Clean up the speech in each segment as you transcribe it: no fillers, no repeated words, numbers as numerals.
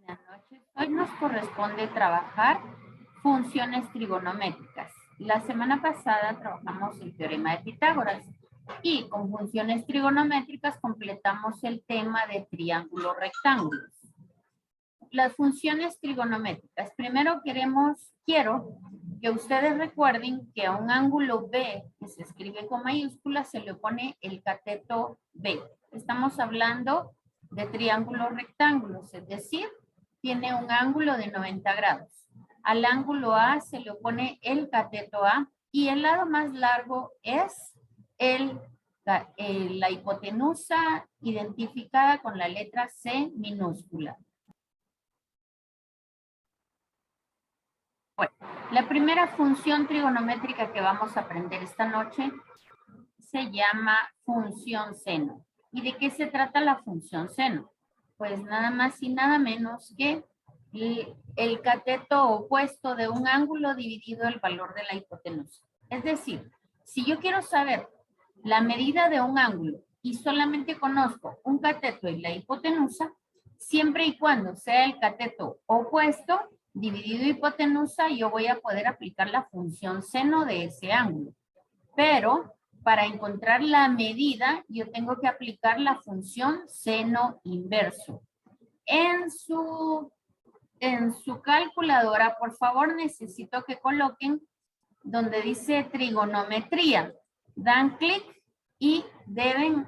Buenas noches. Hoy nos corresponde trabajar funciones trigonométricas. La semana pasada trabajamos el teorema de Pitágoras y con funciones trigonométricas completamos el tema de triángulos rectángulos. Las funciones trigonométricas. Primero quiero que ustedes recuerden que a un ángulo B que se escribe con mayúsculas se le pone el cateto B. Estamos hablando de triángulos rectángulos, es decir, tiene un ángulo de 90 grados. Al ángulo A se le opone el cateto A y el lado más largo es la hipotenusa identificada con la letra C minúscula. Bueno, la primera función trigonométrica que vamos a aprender esta noche se llama función seno. ¿Y de qué se trata la función seno? Pues nada más y nada menos que el cateto opuesto de un ángulo dividido el valor de la hipotenusa. Es decir, si yo quiero saber la medida de un ángulo y solamente conozco un cateto y la hipotenusa, siempre y cuando sea el cateto opuesto dividido hipotenusa, yo voy a poder aplicar la función seno de ese ángulo. Pero para encontrar la medida, yo tengo que aplicar la función seno inverso. En su calculadora, por favor, necesito que coloquen donde dice trigonometría. Dan clic y deben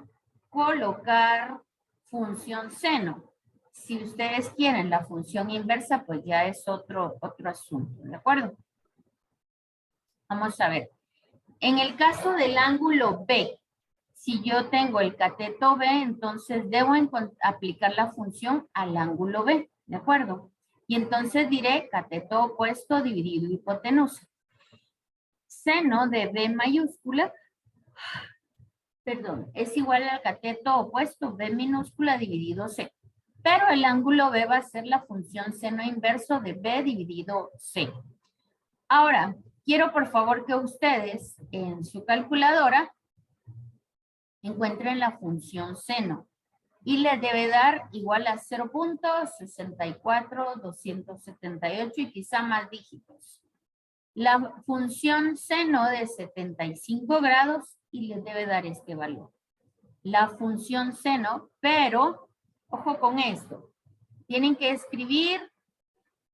colocar función seno. Si ustedes quieren la función inversa, pues ya es otro asunto, ¿de acuerdo? Vamos a ver. En el caso del ángulo B, si yo tengo el cateto B, entonces debo aplicar la función al ángulo B, ¿de acuerdo? Y entonces diré cateto opuesto dividido hipotenusa. Seno de B mayúscula, es igual al cateto opuesto B minúscula dividido C. Pero el ángulo B va a ser la función seno inverso de B dividido C. Ahora, quiero por favor que ustedes en su calculadora encuentren la función seno y le debe dar igual a 0.64278 y quizá más dígitos. La función seno de 75 grados y les debe dar este valor. La función seno, pero ojo con esto, tienen que escribir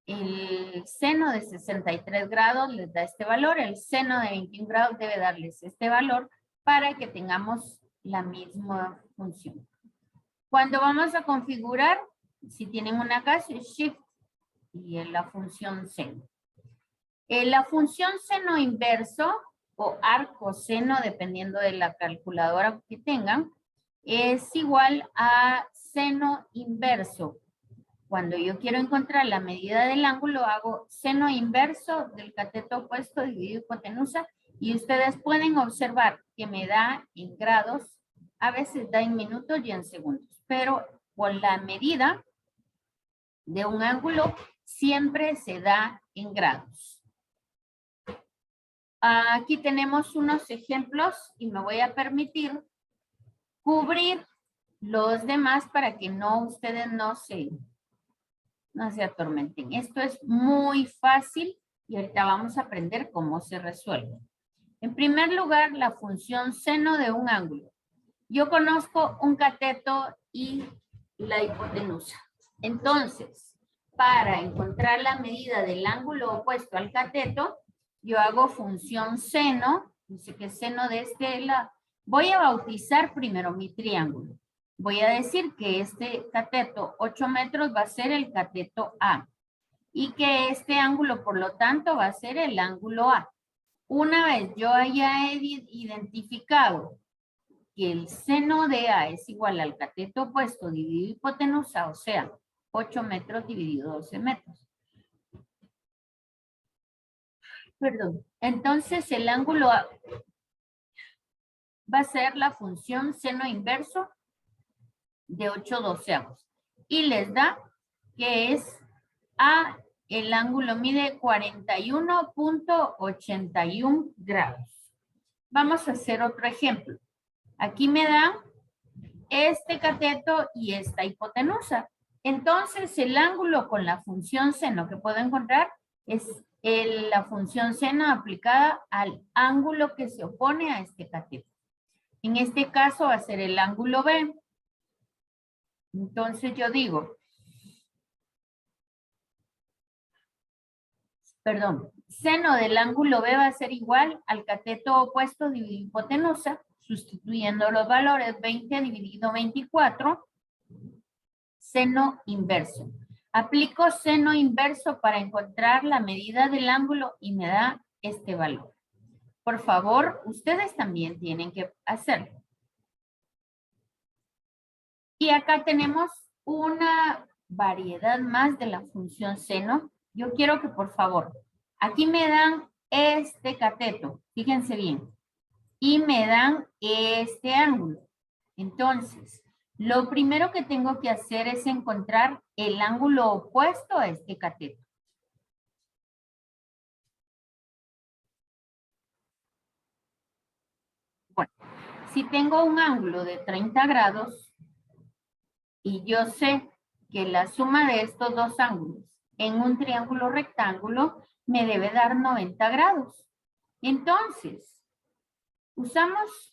el seno de 63 grados, les da este valor, el seno de 21 grados debe darles este valor para que tengamos la misma función. Cuando vamos a configurar, si tienen una casa, es Shift y es la función seno. La función seno inverso o arco seno, dependiendo de la calculadora que tengan, es igual a seno inverso. Cuando yo quiero encontrar la medida del ángulo, hago seno inverso del cateto opuesto dividido hipotenusa y ustedes pueden observar que me da en grados, a veces da en minutos y en segundos, pero con la medida de un ángulo siempre se da en grados. Aquí tenemos unos ejemplos y me voy a permitir cubrir los demás para que ustedes no se atormenten. Esto es muy fácil y ahorita vamos a aprender cómo se resuelve. En primer lugar, la función seno de un ángulo. Yo conozco un cateto y la hipotenusa. Entonces, para encontrar la medida del ángulo opuesto al cateto, yo hago función seno, dice que seno de este lado. Voy a bautizar primero mi triángulo. Voy a decir que este cateto 8 metros va a ser el cateto A y que este ángulo, por lo tanto, va a ser el ángulo A. Una vez yo haya identificado que el seno de A es igual al cateto opuesto dividido hipotenusa, o sea, 8 metros dividido 12 metros. Perdón. Entonces, el ángulo A va a ser la función seno inverso de 8/12. Y les da que es A, el ángulo mide 41.81 grados. Vamos a hacer otro ejemplo. Aquí me da este cateto y esta hipotenusa. Entonces, el ángulo con la función seno que puedo encontrar es la función seno aplicada al ángulo que se opone a este cateto. En este caso va a ser el ángulo B. Entonces yo digo, seno del ángulo B va a ser igual al cateto opuesto dividido hipotenusa, sustituyendo los valores 20 dividido 24, seno inverso. Aplico seno inverso para encontrar la medida del ángulo y me da este valor. Por favor, ustedes también tienen que hacerlo. Y acá tenemos una variedad más de la función seno. Yo quiero que por favor, aquí me dan este cateto, fíjense bien, y me dan este ángulo. Entonces, lo primero que tengo que hacer es encontrar el ángulo opuesto a este cateto. Bueno, si tengo un ángulo de 30 grados y yo sé que la suma de estos dos ángulos en un triángulo rectángulo me debe dar 90 grados. Entonces, usamos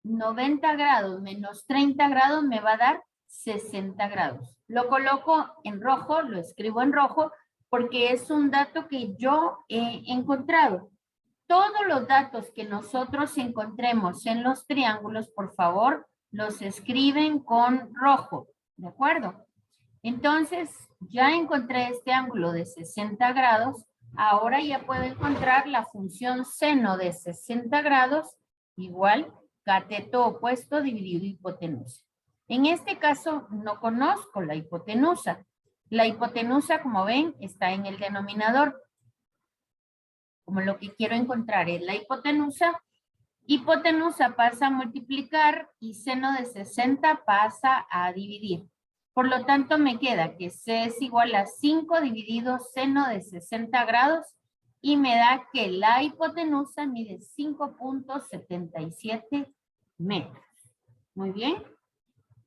90 grados menos 30 grados me va a dar 60 grados. Lo coloco en rojo, lo escribo en rojo, porque es un dato que yo he encontrado. Todos los datos que nosotros encontremos en los triángulos, por favor, los escriben con rojo, ¿de acuerdo? Entonces, ya encontré este ángulo de 60 grados. Ahora ya puedo encontrar la función seno de 60 grados igual cateto opuesto dividido hipotenusa. En este caso, no conozco la hipotenusa. La hipotenusa, como ven, está en el denominador. Como lo que quiero encontrar es la hipotenusa pasa a multiplicar y seno de 60 pasa a dividir. Por lo tanto, me queda que C es igual a 5 dividido seno de 60 grados y me da que la hipotenusa mide 5.77 metros. Muy bien.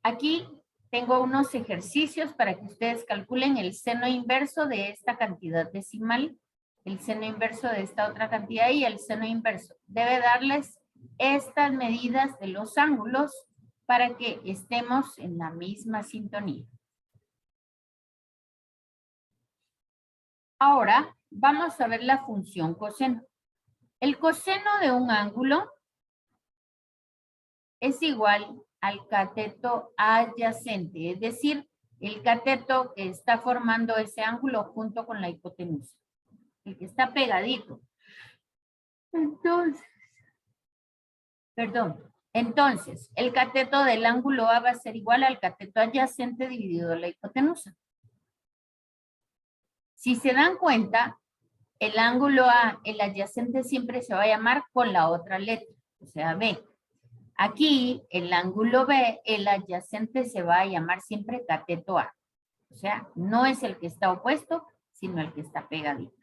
Aquí tengo unos ejercicios para que ustedes calculen el seno inverso de esta cantidad decimal, el seno inverso de esta otra cantidad y el seno inverso. Debe darles estas medidas de los ángulos para que estemos en la misma sintonía. Ahora vamos a ver la función coseno. El coseno de un ángulo es igual al cateto adyacente, es decir, el cateto que está formando ese ángulo junto con la hipotenusa, el que está pegadito. Entonces, el cateto del ángulo A va a ser igual al cateto adyacente dividido la hipotenusa. Si se dan cuenta, el ángulo A, el adyacente siempre se va a llamar con la otra letra, o sea, B. Aquí, el ángulo B, el adyacente se va a llamar siempre cateto A. O sea, no es el que está opuesto, sino el que está pegadito.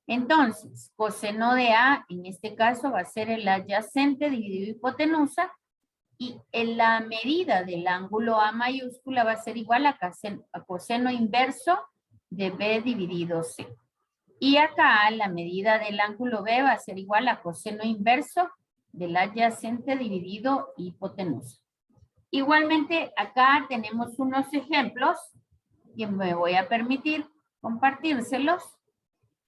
Entonces, coseno de A, en este caso, va a ser el adyacente dividido hipotenusa, y en la medida del ángulo A mayúscula va a ser igual a coseno inverso de B dividido C. Y acá la medida del ángulo B va a ser igual a coseno inverso del adyacente dividido hipotenusa. Igualmente, acá tenemos unos ejemplos que me voy a permitir compartírselos.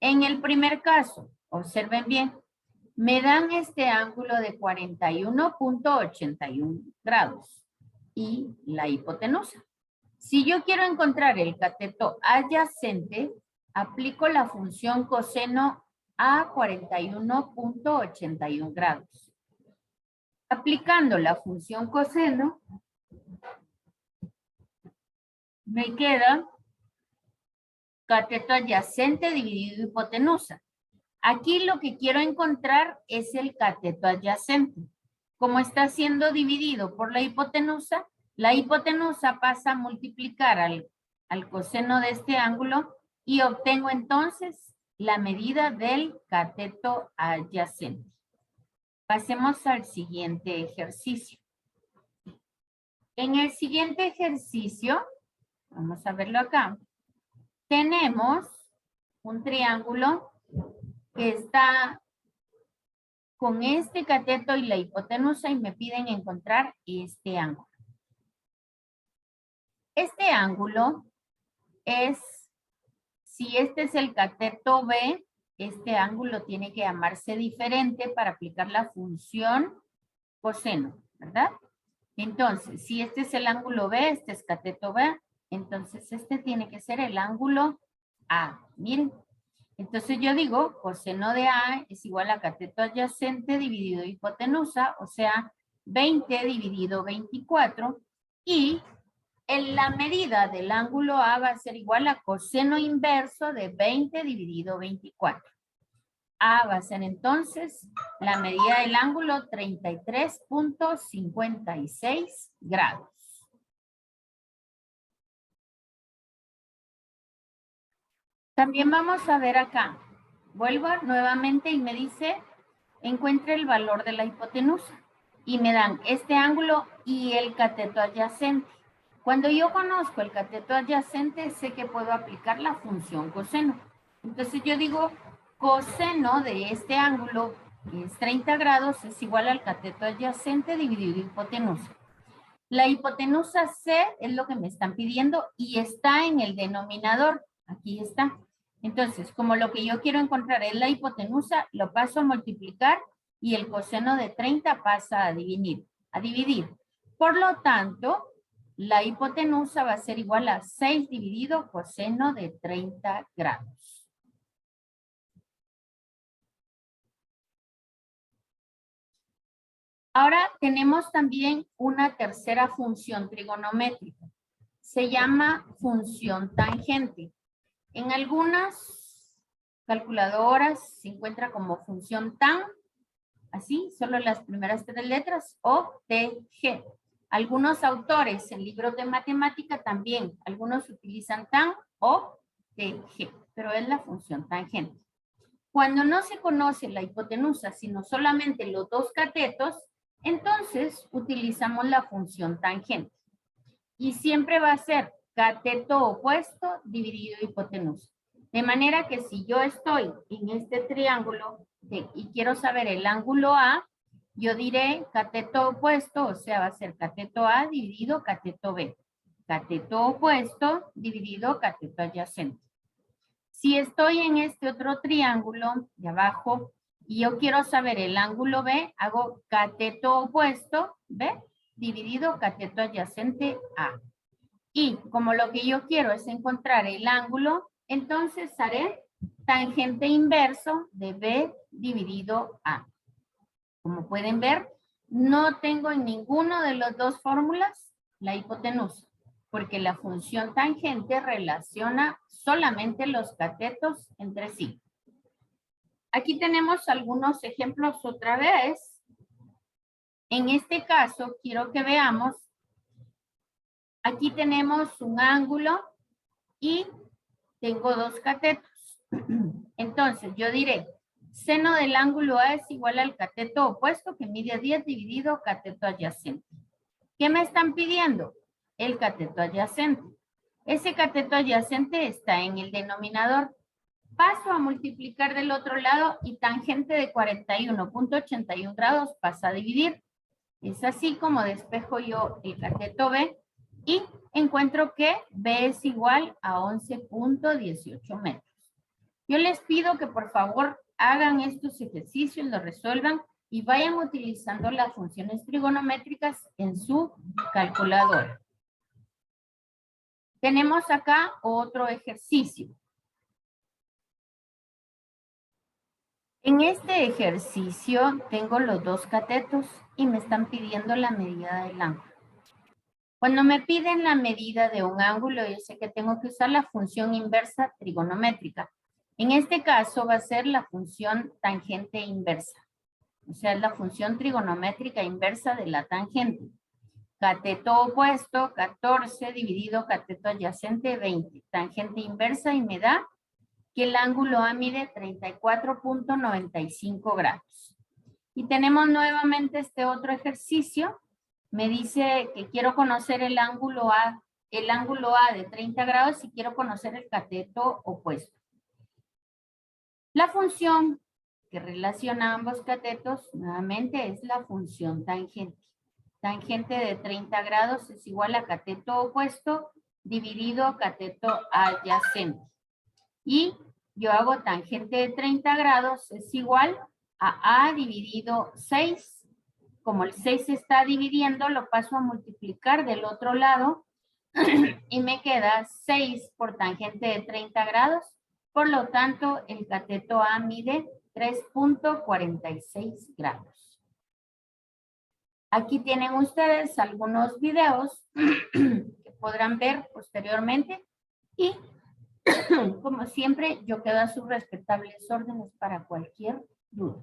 En el primer caso, observen bien, me dan este ángulo de 41.81 grados y la hipotenusa. Si yo quiero encontrar el cateto adyacente, aplico la función coseno a 41.81 grados. Aplicando la función coseno, me queda cateto adyacente dividido hipotenusa. Aquí lo que quiero encontrar es el cateto adyacente. Como está siendo dividido por la hipotenusa pasa a multiplicar al coseno de este ángulo y obtengo entonces la medida del cateto adyacente. Pasemos al siguiente ejercicio. En el siguiente ejercicio, vamos a verlo acá, tenemos un triángulo que está con este cateto y la hipotenusa y me piden encontrar este ángulo. Este ángulo es, si este es el cateto B, este ángulo tiene que llamarse diferente para aplicar la función coseno, ¿verdad? Entonces, si este es el ángulo B, este es cateto B, entonces este tiene que ser el ángulo A. Miren. Entonces yo digo, coseno de A es igual a cateto adyacente dividido hipotenusa, o sea, 20 dividido 24, y en la medida del ángulo A va a ser igual a coseno inverso de 20 dividido 24. A va a ser entonces la medida del ángulo 33.56 grados. También vamos a ver acá. Vuelvo nuevamente y me dice, encuentre el valor de la hipotenusa. Y me dan este ángulo y el cateto adyacente. Cuando yo conozco el cateto adyacente, sé que puedo aplicar la función coseno. Entonces yo digo, coseno de este ángulo, que es 30 grados, es igual al cateto adyacente dividido hipotenusa. La hipotenusa C es lo que me están pidiendo y está en el denominador. Aquí está. Entonces, como lo que yo quiero encontrar es la hipotenusa, lo paso a multiplicar y el coseno de 30 pasa a dividir. Por lo tanto, la hipotenusa va a ser igual a 6 dividido coseno de 30 grados. Ahora tenemos también una tercera función trigonométrica. Se llama función tangente. En algunas calculadoras se encuentra como función tan, así, solo las primeras 3 letras, o TG. Algunos autores en libros de matemática también, algunos utilizan tan o TG, pero es la función tangente. Cuando no se conoce la hipotenusa, sino solamente los dos catetos, entonces utilizamos la función tangente. Y siempre va a ser cateto opuesto dividido hipotenusa. De manera que si yo estoy en este triángulo y quiero saber el ángulo A, yo diré cateto opuesto, o sea, va a ser cateto A dividido cateto B. Cateto opuesto dividido cateto adyacente. Si estoy en este otro triángulo de abajo y yo quiero saber el ángulo B, hago cateto opuesto, B, dividido cateto adyacente A. Y como lo que yo quiero es encontrar el ángulo, entonces haré tangente inverso de B dividido A. Como pueden ver, no tengo en ninguno de las dos fórmulas la hipotenusa, porque la función tangente relaciona solamente los catetos entre sí. Aquí tenemos algunos ejemplos otra vez. En este caso, quiero que veamos. Aquí tenemos un ángulo y tengo dos catetos. Entonces, yo diré, seno del ángulo A es igual al cateto opuesto que mide 10 dividido cateto adyacente. ¿Qué me están pidiendo? El cateto adyacente. Ese cateto adyacente está en el denominador. Paso a multiplicar del otro lado y tangente de 41.81 grados pasa a dividir. Es así como despejo yo el cateto B y encuentro que B es igual a 11.18 metros. Yo les pido que por favor hagan estos ejercicios, los resuelvan y vayan utilizando las funciones trigonométricas en su calculadora. Tenemos acá otro ejercicio. En este ejercicio tengo los dos catetos y me están pidiendo la medida del ángulo. Cuando me piden la medida de un ángulo, yo sé que tengo que usar la función inversa trigonométrica. En este caso va a ser la función tangente inversa. O sea, es la función trigonométrica inversa de la tangente. Cateto opuesto, 14 dividido cateto adyacente, 20. Tangente inversa y me da que el ángulo A mide 34.95 grados. Y tenemos nuevamente este otro ejercicio Me dice que quiero conocer el ángulo A de 30 grados y quiero conocer el cateto opuesto. La función que relaciona ambos catetos, nuevamente, es la función tangente. Tangente de 30 grados es igual a cateto opuesto dividido cateto adyacente. Y yo hago tangente de 30 grados es igual a A dividido 6. Como el 6 se está dividiendo, lo paso a multiplicar del otro lado y me queda 6 por tangente de 30 grados. Por lo tanto, el cateto A mide 3.46 grados. Aquí tienen ustedes algunos videos que podrán ver posteriormente y como siempre, yo quedo a sus respetables órdenes para cualquier duda.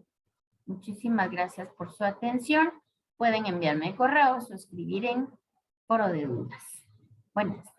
Muchísimas gracias por su atención. Pueden enviarme correos o escribir en foro de dudas. Buenas tardes.